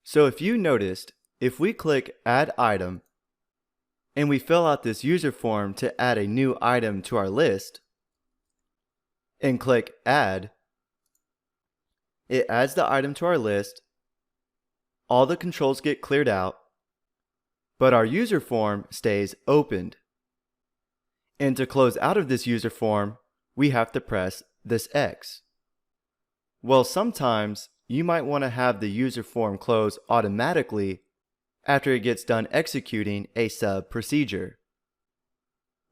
So if you noticed, if we click Add Item, and we fill out this user form to add a new item to our list, and click Add, it adds the item to our list, all the controls get cleared out, but our user form stays opened. And to close out of this user form, we have to press this X. Well, sometimes you might want to have the user form close automatically after it gets done executing a sub procedure.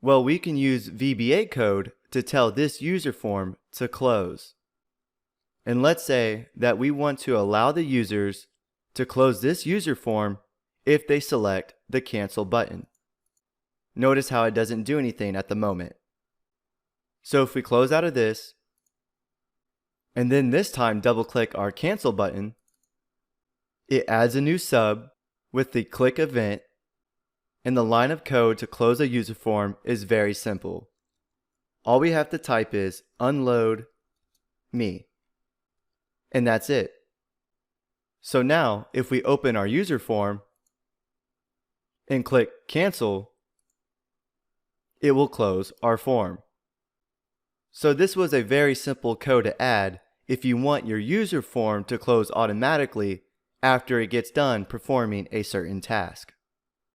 Well, we can use VBA code to tell this user form to close. And let's say that we want to allow the users to close this user form if they select the cancel button. Notice how it doesn't do anything at the moment. So if we close out of this, and then this time double click our cancel button, it adds a new sub with the click event, and the line of code to close a user form is very simple. All we have to type is unload me, and that's it. So now if we open our user form and click cancel, it will close our form. So this was a very simple code to add if you want your user form to close automatically after it gets done performing a certain task.